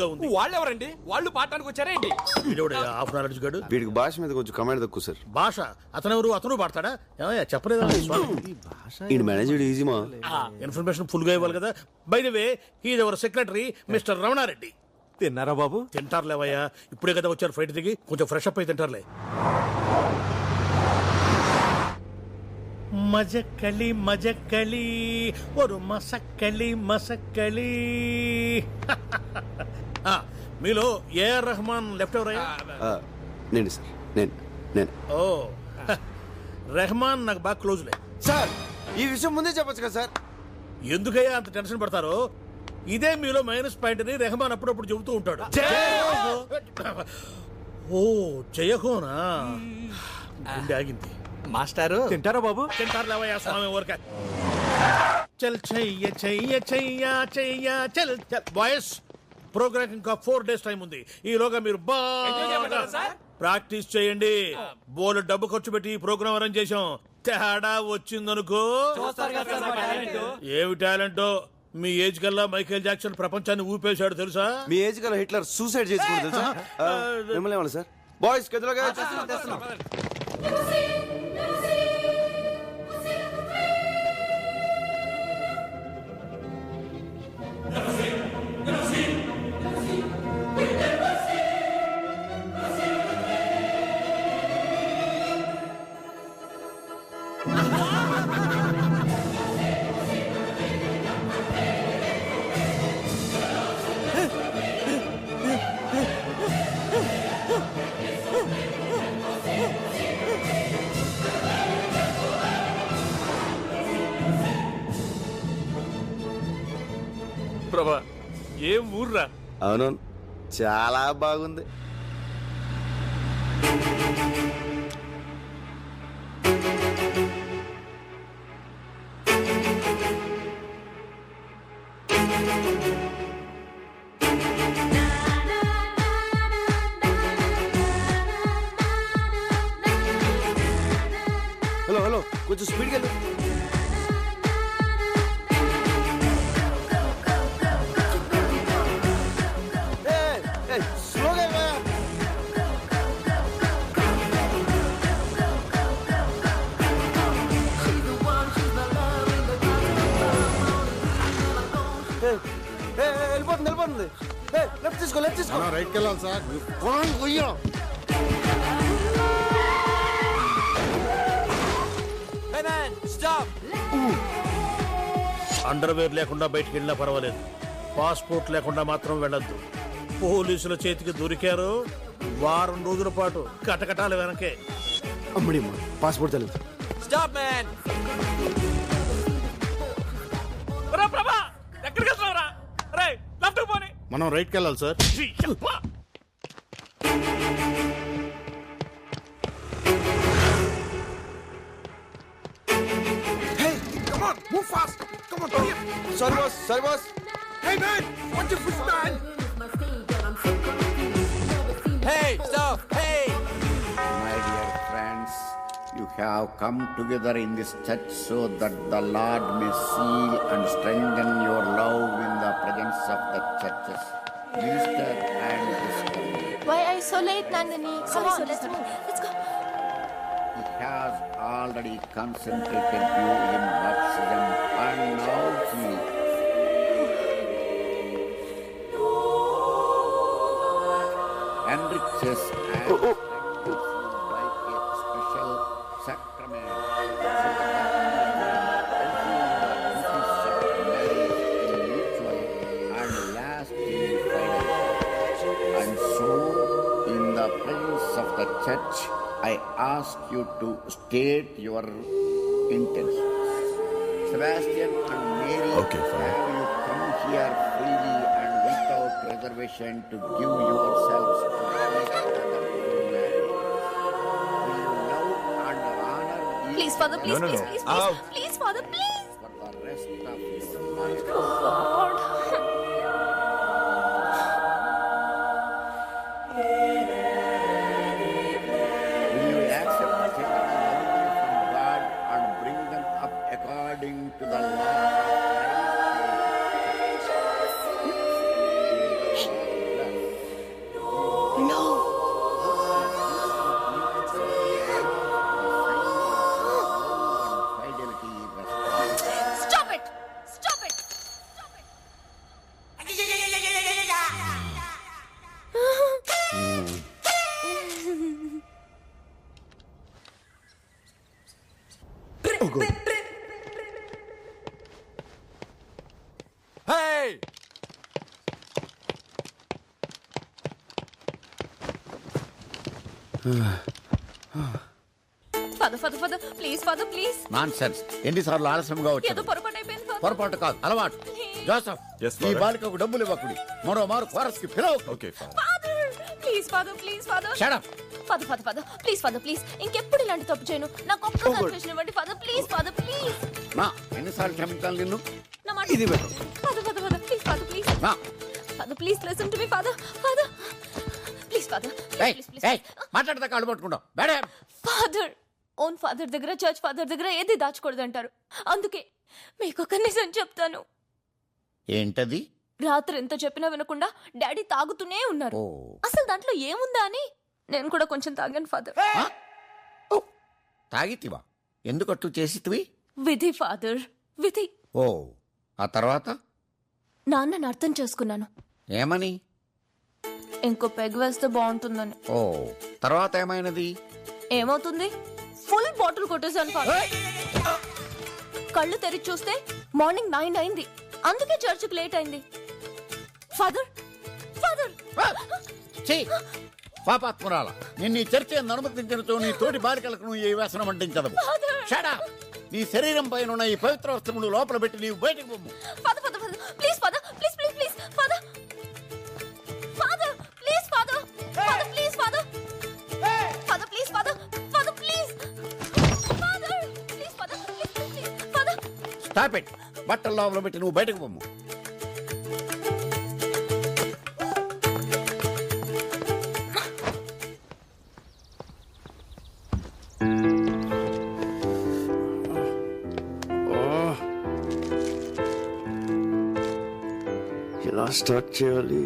గా ఉంది. వాళ్ళు ఎవరండి? వాళ్ళు పాడటానికి వచ్చారా ఏంటి? హాఫ్ నాలెడ్జ్ గాడు. వీడికి భాష మీద కొంచెం కమాండ్ తక్కువ సార్. భాష అతను పాడతాడా? ఏమయ్యా చెప్పలేదా? ఈ మేనేజర్ ఈజీ మా ఇన్ఫర్మేషన్ ఫుల్ గా ఇవ్వాలి కదా. By the way he is our secretary mister Ramana Reddy. తిన్నారా బాబు? తింటారులేవయ్యా, ఇప్పుడే కదా వచ్చారు ఫ్లైట్ దిగి, కొంచెం ఫ్రెష్ అప్ అయి తింటారులే. మజక్కలి మజక్కలి ఒరు మసక్కలి మసక్కలి. మీలో ఏఆర్ రెహమాన్ లెఫ్ట్ ఎవరయ్యా? నేను సార్, నేను. ఓ రెహమాన్ నాకు బాగా క్లోజ్లే. సార్ ఈ విషయం ముందే చెప్పొచ్చు కదా సార్. ఎందుకయ్యా అంత టెన్షన్ పడతారో? ఇదే మీలో మైనస్ పాయింట్ అని రెహమాన్ అప్పుడప్పుడు చెబుతూ ఉంటాడు. ఓ జయహోనా, గుండె ఆగింది. మాస్టారు తింటారా బాబు? తింటారులేవయ్యా స్వామి ఊరక. చల్ చెయ్య చెయ్య చెయ్య చెయ్య చల్ చల్. బాయ్స్, ప్రోగ్రామ్ ఇంకా 4 days టైం ఉంది. ఈలోగా మీరు బాగా ప్రాక్టీస్ చేయండి. బోలు డబ్బు ఖర్చు పెట్టి ఈ ప్రోగ్రామ్ అరేంజ్ చేశాం. తేడా వచ్చిందనుకో. ఏమి టాలెంటో. మీ ఏజ్ కల్లా మైకేల్ జాక్సన్ ప్రపంచాన్ని ఊపేశాడు తెలుసా? మీ ఏజ్ కల్లా హిట్లర్ సూసైడ్ చేసుకున్నాడు తెలుసా? మిమ్మల్ని ఏమన్నా సార్? బాయ్స్ గదిలోగా ప్రభా, ఏం ఊర్రా? అవును, చాలా బాగుంది. హలో కొంచెం స్పీడ్గా వెళ్ళు. వెళ్ళిపోతుంది. లెఫ్ట్ తీసుకో. రైట్కి వెళ్ళాలి సార్. అండర్వేర్ లేకుండా బయటికి వెళ్ళినా పర్వాలేదు, పాస్పోర్ట్ లేకుండా మాత్రం వెళ్ళొద్దు. పోలీసుల చేతికి దొరికారు, వారం రోజుల పాటు కటకటాల వెనకే. అమ్మడి పాస్పోర్ట్ తెలియదు. Stop man. ప్రభా, ఎక్కడికి వెళ్తున్నావురా? రే, లెఫ్ట్ పోనీ. మనం రైట్కి వెళ్ళాలి sir. Move fast. Come on, hurry up. Sorry, boss. Hey, man. What the fuck, man? Hey, stop. Hey. My dear friends, you have come together in this church so that the Lord may seal and strengthen your love in the presence of the churches. Easter and Easter. Why are you so late, Nandini? Come on, let's move. Let's go. He has already concentrated you in baptism and now he enriches and strengthens you by a special sacrament so that mutual and lasting friendship. And so, in the presence of the church, I ask you to state your intentions. Sebastian and Mary, have you come here freely and without reservation to give yourselves to each other in marriage? Will you love and honor each Please, Father, please, No. please. Please, Father, please. for the rest of your life? God. Will you accept the children lovingly from God and bring them up according to the law of Christ? Good. Father father father please father please. Non sense. ఎన్నిసార్లు ఆలస్యంగా ఏదో వచ్చాడు? పొరపాటు అయిపోయింది father. పొరపాటు కాదు, అలవాటు. Joseph, Yes, ఈ father. బాలికకు డబ్బులు ఇవ్వకుడి. మరో మారు కోరస్ కి పిలవ. Okay father. Father please father please father. Shut up. Father father father please father please. ఇంకెప్పుడు ఇలాంటి తప్పు చేయను. నాకు ఒక్క కన్ఫెషన్ ఇవ్వండి ఫాదర్ ప్లీజ్ ఫాదర్ ప్లీజ్. నా ఎన్నిసార్లు క్షమించాలి నిన్ను? నా మాట ఇది better. Father father father please father please. నా father please listen to me father father please father ఏయ్, ప్లీజ్ ఏయ్, మాట్లాడతా కాళ్ళు పట్టుకుంటావు. బేడే. ఫాదర్ ఓన్ ఫాదర్ దగ్గర చర్చ్ ఫాదర్ దగ్గర ఏది దాచకూడదు అంటారు. అందుకే మీకు ఒక నిజం చెప్తాను. ఏంటది? రాత్రి ఎంత చెప్పినా వినకుండా డాడీ తాగుతూనే ఉన్నారు. ఓ. అసలు దాంట్లో ఏముందా అని నేను కూడా కొంచెం తాగాను ఫాదర్. ఆ? ఓ, తాగితివా? ఎందుకట్టు చేసితివి? విధి ఫాదర్ విధి. ఓ, ఆ తర్వాత నాన్నని అర్థం చేసుకున్నాను. ఏమని? ఇంకో పెగ్ వేస్తే బాగుంటుందని. ఓ, తర్వాత ఏమైనది? ఏమవుతుంది? ఫుల్ బాటిల్ కొట్టేశాను ఫాదర్. కళ్ళు తెరిచి చూస్తే మార్నింగ్ 9 అయింది. అందుకే చర్చికి లేట్ అయింది. ఫాదర్ ఫాదర్ ఛీ! పాపాత్మురాల, నిన్ను ఈ చర్చ అనుమతించడంతో నీ తోటి బాలికలకు నువ్వు ఈ వ్యసనం అంటించదు. షడా! నీ శరీరం పైన ఉన్న ఈ పవిత్ర వస్త్రములు లోపల పెట్టి నీవు బయటకు పొమ్ము. Father father father please father please please please father father please father father please father father please father father please father please father please please father. Stop it. బట్టల లోపల పెట్టి నువ్వు బయటకు పొమ్ము. ఎలా స్టార్ట్ చేయాలి?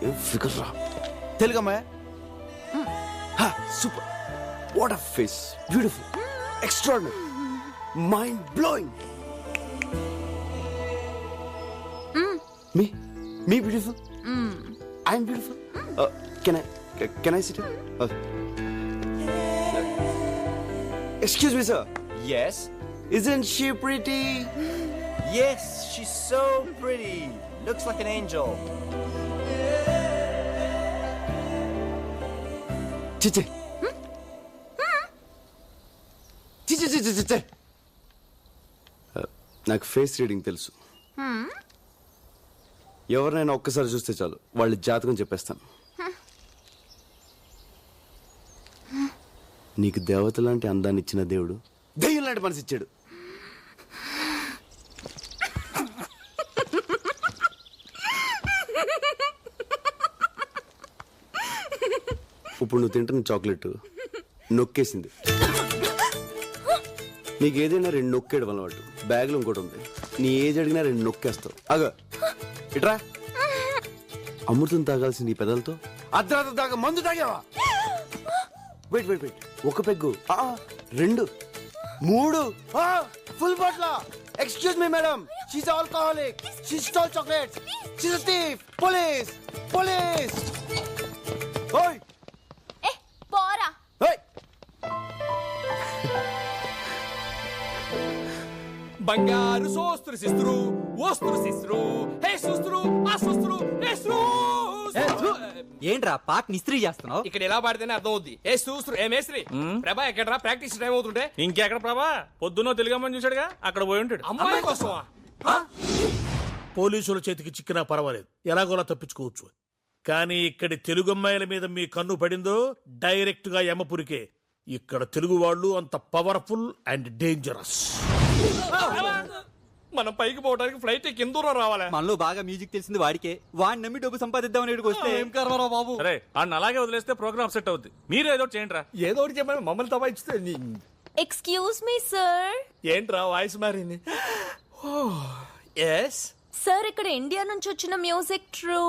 ఏం ఫిగర్ రా. తెలుగు అమ్మాయి. Super. What a face. Beautiful. Extraordinary. Mind blowing. Me beautiful. I'm beautiful. Can I sit here? Excuse me, sir. Yes? Isn't she pretty? Yes, she's so pretty. Looks like an angel. Chichi. Chichi. నాకు face reading తెలుసు. ఎవరినైనా ఒక్కసారి చూస్తే చాలు వాళ్ళ జాతకం చెప్పేస్తాను. నీకు దేవత లాంటి అందాన్ని ఇచ్చిన దేవుడు దెయ్యం లాంటి మనసు ఇచ్చాడు. ఇప్పుడు నువ్వు తింటున్న చాక్లెట్ నొక్కేసింది. నీకు ఏదైనా 2 నొక్కేయడం అలవాటు. బ్యాగ్లో ఇంకోటి ఉంది. నీ ఏజ్ అడిగినా 2 నొక్కేస్తావు. అగో ఇట్రా. అమృతం తాగాల్సింది ఈ పెదలతో అర్ధరాత్రి దాకా మందు తాగావా? వెయిట్. ఒక peg, 2, 3, full bottle. Excuse me madam, she's alcoholic. She stole chocolates. She's a thief. Police. ఓయ్ ఏ పోరా. ఓయ్. బంగారు సోస్త్రు సిస్త్రు ఓస్త్రు సిస్త్రు హే సుస్త్రు ఆ సుస్త్రు హే ఏంట్రా పాట నిస్త్రీ చేస్తున్నావు? ఇక్కడ ఎలా పాడితేనే అర్థం అవుద్ది. ఏ సూస్త్రు ఏ మేస్త్రి. ప్రభా ఎక్కడరా ప్రాక్టీస్ టైం అవుతుంటే? ఇంకెక్కడ ప్రభా? పొద్దున్నో తెలుగమ్మని చూశాడుగా, అక్కడ పోయి ఉంటాడు. అమ్మాయి కోసమా? పోలీసుల చేతికి చిక్కినా పర్వాలేదు, ఎలాగోలా తప్పించుకోవచ్చు. కానీ ఇక్కడి తెలుగు అమ్మాయిల మీద మీ కన్ను పడిందో డైరెక్ట్ గా యమపురికే. ఇక్కడ తెలుగు వాళ్ళు అంత పవర్ఫుల్ అండ్ డేంజరస్. మనం పైకి పోవడానికి ఫ్లైట్ కింద దూరం రావాలా? మనలో బాగా మ్యూజిక్ తెలిసింది వాడికే. వాడిని నమ్మి డబ్బు సంపాదిద్దామని ఇక్కడికి వస్తే ఏం కర్మరా బాబు. అరే అన్న అలాగే వదిలేస్తే ప్రోగ్రామ్ సెట్ అవుద్ది. మీరు ఏదో చేయండి రా. ఏదో ఒకటి చెప్పని మమ్మల్ని తప్పించితే ఎక్స్క్యూజ్ మీ సార్. ఏంట్రా వాయిస్ మారింది? ఎస్ సార్ ఇక్కడ ఇండియా నుంచి వచ్చిన మ్యూజిక్ ట్రూ.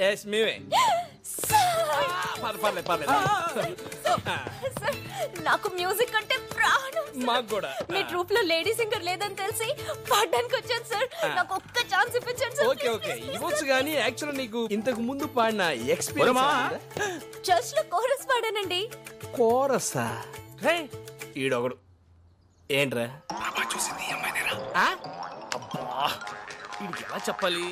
ఎస్ మేమే. సార్ సార్ నాకు మ్యూజిక్ అంటే ప్రాణం సార్. మాకు కూడా. మీ ట్రూప్ లో లేడీ సింగర్ లేదని తెలిసి పాడడానికి వచ్చాను సార్. నాకు ఒక్క ఛాన్స్ ఇప్పించండి సార్. ఓకే ఓకే ఇవ్వచ్చు కానీ యాక్చువల్ నీకు ఇంతకు ముందు పాడిన ఎక్స్పీరియన్స్ చర్చ్ లో కోరస్ పాడానండి. కోరసా ఈడొకడు ఏంట్రా ఆ? అబ్బా వీడికి ఎలా చెప్పాలి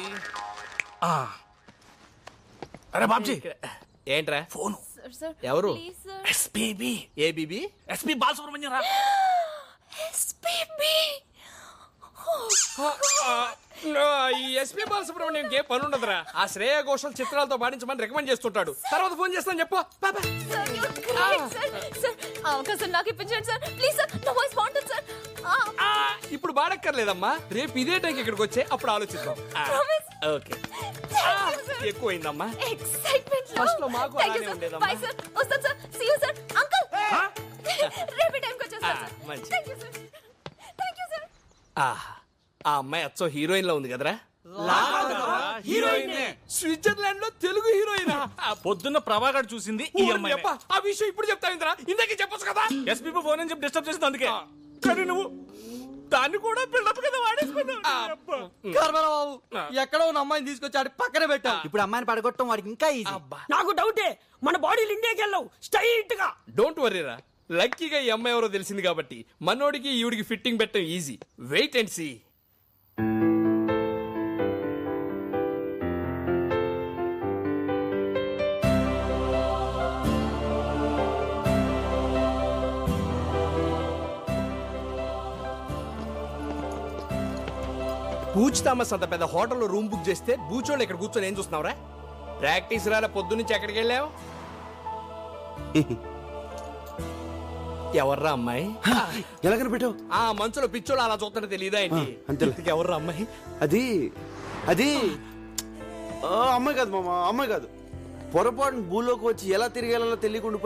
అరే బాబ్జీ ఏంట్రా ఫోన్ సార్ సార్ ఎవరు? Please sir. ఎస్పీబీ ఏ బీబీ ఎస్పీ బాలసుబ్రహ్మణ్యం రా SPB. ఈ ఎస్పీ బాలసుబ్రహ్మణ్యం ఏ పని ఉండదురా ఆ శ్రేయ ఘోషల్ చిత్రాలతో పాటించమని రికమెండ్ చేస్తుంటాడు తర్వాత ఫోన్ చేస్తాను చెప్పు బాబా sir you're great, sir. Sir ఆ అవకాశం నాకు ఇప్పించండి సార్ ప్లీజ్ సార్. నా వాయిస్ బాగుంటుంది సార్. ఇప్పుడు బాడక్కర్లేదమ్మా రేపు ఇదే టైంకి ఇక్కడికి వచ్చే అప్పుడు ఆలోచిద్దాం Promise. Okay Thank you, sir. ఎక్కువైందమ్మా Excitement లో. First లో మాకు Thank you, అలానే sir. ఉండేదమ్మా. Bye, sir. వస్తాను sir. See you, sir. Uncle. రేపు ఈ టైంకి వచ్చేస్తాను, sir. మంచిది. Thank you, sir. Thank you, sir. ఆ అమ్మాయి అచ్చో హీరోయిన్ లో ఉంది కదరా స్విట్జర్లాండ్ లో తెలుగు హీరోయిన్ పొద్దున్న ప్రభాకర్ చూసింది ఈ అమ్మాయి. ఆ విషయం ఇప్పుడు చెప్తా ఇంద్రా ఇందాకే చెప్పొచ్చు కదా ఎస్పీ ఫోన్ అని చెప్పి డిస్టర్బ్ చేసింది అందుకే. కానీ నువ్వు దాన్ని కూడా బిల్డప్ కదా వాడేసుకున్నావు. కర్మరావు ఎక్కడో ఉన్న అమ్మాయిని తీసుకొచ్చాడు పక్కన పెట్టా ఇప్పుడు అమ్మాయిని పడగొట్టడం వాడికి ఇంకా ఈజీ. నాకు డౌటే మన బాడీలు ఇండియాకి వెళ్ళవు స్ట్రైట్ గా. డోంట్ వరీరా లక్కీగా ఈ అమ్మాయి ఎవరో తెలిసింది కాబట్టి మనోడికి ఈవిడికి ఫిట్టింగ్ పెట్టడం ఈజీ వెయిట్ అండ్ సీ. పూచ్ థామస్ అంత పెద్ద హోటల్లో రూమ్ బుక్ చేస్తే బూచోళ్ళు ఇక్కడ కూర్చొని ఏం చూస్తున్నావురా ప్రాక్టీస్ రాలే పొద్దు నుంచి ఎక్కడికి వెళ్ళావు ఎవర్రా అమ్మాయి ఎలా కనిపెట్టావు? ఆ మంచులో పిచ్చోళ్ళు అలా చూస్తుంటే తెలియదా ఏంటి అంతే. ఎవర్రా అమ్మాయి అది అది అమ్మాయి కాదు మామ, అమ్మాయి కాదు. పొరపాటున భూలోకి వచ్చి ఎలా తిరిగేలా తెలియకుండా